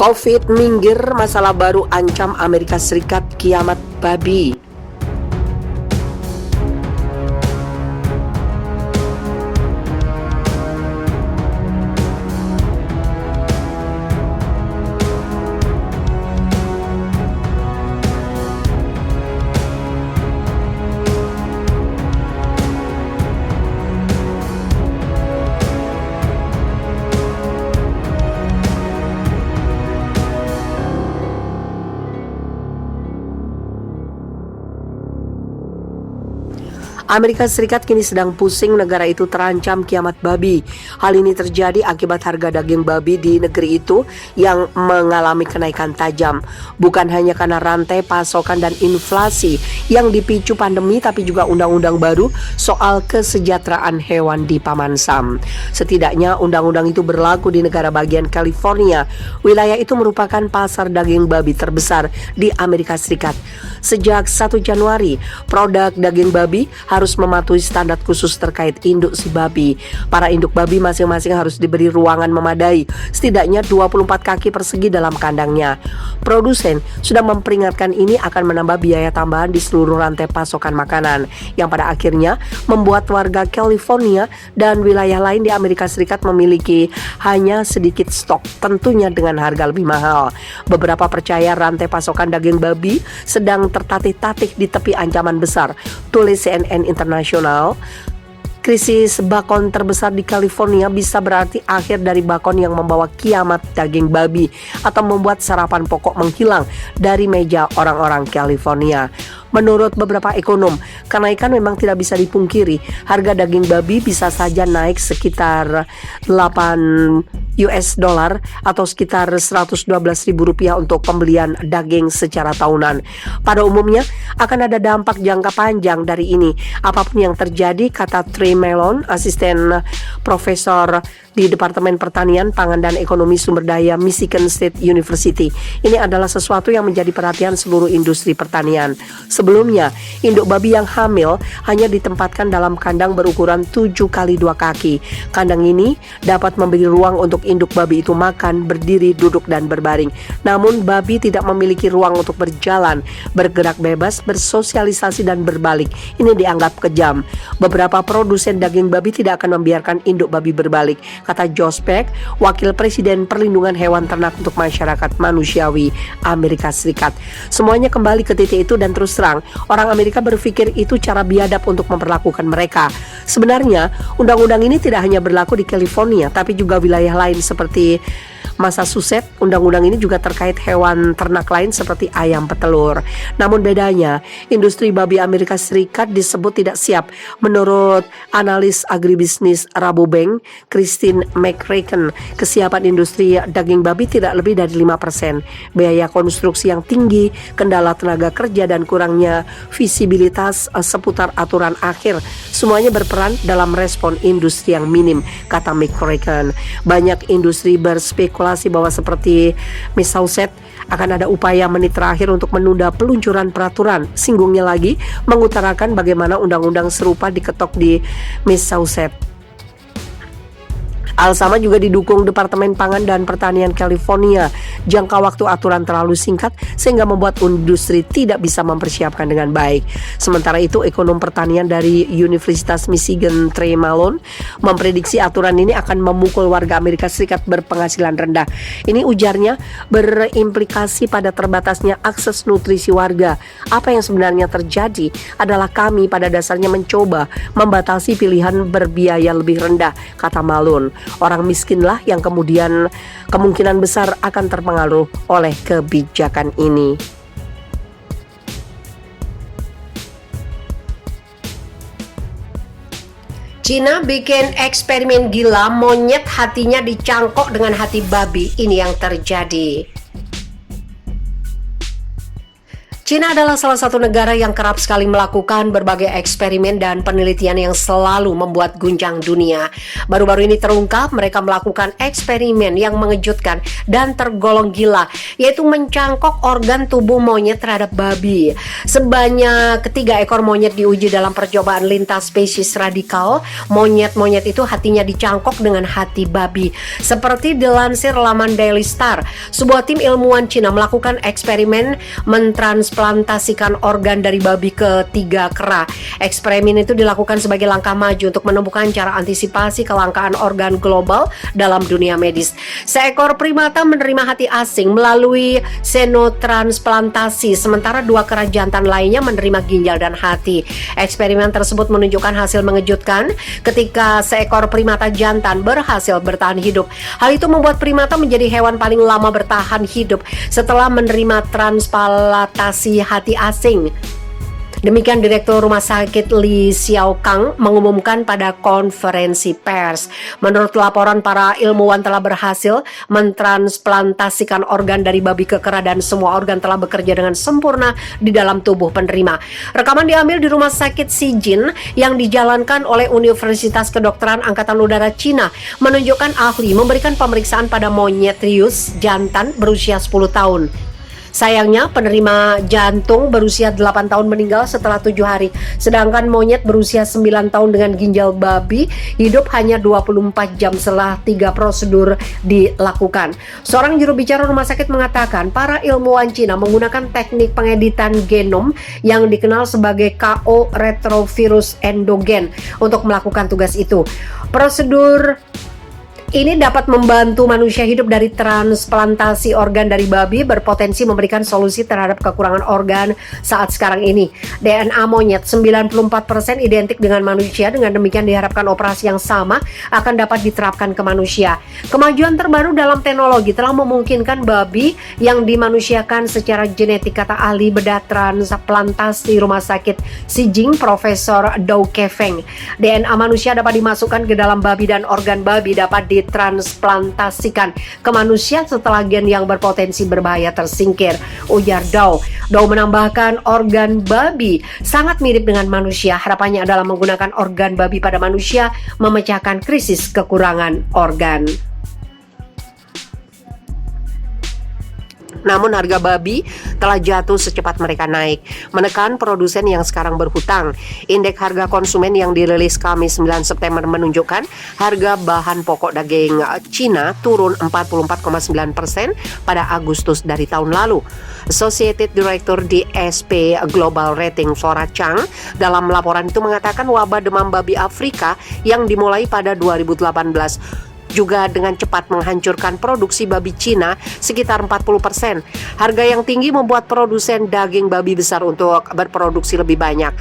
Covid minggir, masalah baru ancam Amerika Serikat kiamat babi. Amerika Serikat kini sedang pusing, negara itu terancam kiamat babi. Hal ini terjadi akibat harga daging babi di negeri itu yang mengalami kenaikan tajam. Bukan hanya karena rantai pasokan dan inflasi yang dipicu pandemi, tapi juga undang-undang baru soal kesejahteraan hewan di Paman Sam. Setidaknya undang-undang itu berlaku di negara bagian California. Wilayah itu merupakan pasar daging babi terbesar di Amerika Serikat. Sejak 1 Januari, produk daging babi harus mematuhi standar khusus terkait induk si babi. Para induk babi masing-masing harus diberi ruangan memadai, setidaknya 24 kaki persegi dalam kandangnya. Produsen sudah memperingatkan ini akan menambah biaya tambahan di seluruh rantai pasokan makanan, yang pada akhirnya membuat warga California dan wilayah lain di Amerika Serikat memiliki hanya sedikit stok, tentunya dengan harga lebih mahal. Beberapa percaya rantai pasokan daging babi sedang tertatih-tatih di tepi ancaman besar, tulis CNN Internasional. Krisis bakon terbesar di California bisa berarti akhir dari bakon yang membawa kiamat daging babi atau membuat sarapan pokok menghilang dari meja orang-orang California. Menurut beberapa ekonom, kenaikan memang tidak bisa dipungkiri. Harga daging babi bisa saja naik sekitar 8 US dollar atau sekitar Rp112.000 untuk pembelian daging secara tahunan. Pada umumnya akan ada dampak jangka panjang dari ini. Apapun yang terjadi, kata Trey Mellon, asisten profesor di Departemen Pertanian, Pangan dan Ekonomi Sumber Daya Michigan State University. Ini adalah sesuatu yang menjadi perhatian seluruh industri pertanian. Sebelumnya, induk babi yang hamil hanya ditempatkan dalam kandang berukuran 7 kali 2 kaki. Kandang ini dapat memberi ruang untuk induk babi itu makan, berdiri, duduk, dan berbaring. Namun, babi tidak memiliki ruang untuk berjalan, bergerak bebas, bersosialisasi, dan berbalik. Ini dianggap kejam. Beberapa produsen daging babi tidak akan membiarkan induk babi berbalik, kata Josh Peck, Wakil Presiden Perlindungan Hewan Ternak untuk Masyarakat Manusiawi Amerika Serikat. Semuanya kembali ke titik itu dan terus terang, orang Amerika berpikir itu cara biadab untuk memperlakukan mereka. Sebenarnya, undang-undang ini tidak hanya berlaku di California, tapi juga wilayah lain seperti Massachusetts. Undang-undang ini juga terkait hewan ternak lain seperti ayam petelur. Namun bedanya, industri babi Amerika Serikat disebut tidak siap. Menurut analis agribisnis Rabobank, Christine McRacken, kesiapan industri daging babi tidak lebih dari 5%. Biaya konstruksi yang tinggi, kendala tenaga kerja, dan kurangnya visibilitas seputar aturan akhir, semuanya berperan dalam respon industri yang minim, kata McRacken. Banyak industri berspekulasi bahwa seperti Massachusetts akan ada upaya menit terakhir untuk menunda peluncuran peraturan. Singgungnya lagi mengutarakan bagaimana undang-undang serupa diketok di Massachusetts. Hal sama juga didukung Departemen Pangan dan Pertanian California. Jangka waktu aturan terlalu singkat sehingga membuat industri tidak bisa mempersiapkan dengan baik. Sementara itu, ekonom pertanian dari Universitas Michigan, Trey Mellon, memprediksi aturan ini akan memukul warga Amerika Serikat berpenghasilan rendah. Ini ujarnya berimplikasi pada terbatasnya akses nutrisi warga. Apa yang sebenarnya terjadi adalah kami pada dasarnya mencoba membatasi pilihan berbiaya lebih rendah, kata Mellon. Orang miskinlah yang kemudian kemungkinan besar akan terpengaruh oleh kebijakan ini. Cina bikin eksperimen gila, monyet hatinya dicangkok dengan hati babi. Ini yang terjadi. Cina adalah salah satu negara yang kerap sekali melakukan berbagai eksperimen dan penelitian yang selalu membuat guncang dunia. Baru-baru ini terungkap mereka melakukan eksperimen yang mengejutkan dan tergolong gila, yaitu mencangkok organ tubuh monyet terhadap babi. Sebanyak 3 ekor monyet diuji dalam percobaan lintas spesies radikal. Monyet-monyet itu hatinya dicangkok dengan hati babi. Seperti dilansir laman Daily Star, sebuah tim ilmuwan Cina melakukan eksperimen mentransplantasikan organ dari babi ke 3 kera. Eksperimen itu dilakukan sebagai langkah maju untuk menemukan cara antisipasi kelangkaan organ global dalam dunia medis. Seekor primata menerima hati asing melalui xenotransplantasi, sementara 2 kera jantan lainnya menerima ginjal dan hati. Eksperimen tersebut menunjukkan hasil mengejutkan ketika seekor primata jantan berhasil bertahan hidup. Hal itu membuat primata menjadi hewan paling lama bertahan hidup setelah menerima transplantasi hati asing. Demikian Direktur Rumah Sakit Li Xiaokang mengumumkan pada konferensi pers. Menurut laporan, para ilmuwan telah berhasil mentransplantasikan organ dari babi ke kera dan semua organ telah bekerja dengan sempurna di dalam tubuh penerima. Rekaman diambil di Rumah Sakit Shijin yang dijalankan oleh Universitas Kedokteran Angkatan Udara Cina, menunjukkan ahli memberikan pemeriksaan pada monyet trius jantan berusia 10 tahun. Sayangnya penerima jantung berusia 8 tahun meninggal setelah 7 hari, sedangkan monyet berusia 9 tahun dengan ginjal babi hidup hanya 24 jam setelah 3 prosedur dilakukan. Seorang juru bicara rumah sakit mengatakan para ilmuwan Cina menggunakan teknik pengeditan genom yang dikenal sebagai KO retrovirus endogen untuk melakukan tugas itu. Prosedur ini dapat membantu manusia hidup dari transplantasi organ dari babi, berpotensi memberikan solusi terhadap kekurangan organ saat sekarang ini. DNA monyet 94% identik dengan manusia, dengan demikian diharapkan operasi yang sama akan dapat diterapkan ke manusia. Kemajuan terbaru dalam teknologi telah memungkinkan babi yang dimanusiakan secara genetik, kata ahli bedah transplantasi Rumah Sakit Shijin, Profesor Dou Kefeng. DNA manusia dapat dimasukkan ke dalam babi dan organ babi dapat ditransplantasikan ke manusia setelah gen yang berpotensi berbahaya tersingkir, ujar Dou. Dou menambahkan organ babi sangat mirip dengan manusia. Harapannya adalah menggunakan organ babi pada manusia memecahkan krisis kekurangan organ. Namun harga babi telah jatuh secepat mereka naik, menekan produsen yang sekarang berhutang. Indeks harga konsumen yang dirilis Kamis 9 September menunjukkan harga bahan pokok daging Cina turun 44,9% pada Agustus dari tahun lalu. Associated Director di SP Global Rating Flora Chang dalam laporan itu mengatakan wabah demam babi Afrika yang dimulai pada 2018 juga dengan cepat menghancurkan produksi babi Cina sekitar 40%. Harga yang tinggi membuat produsen daging babi besar untuk berproduksi lebih banyak.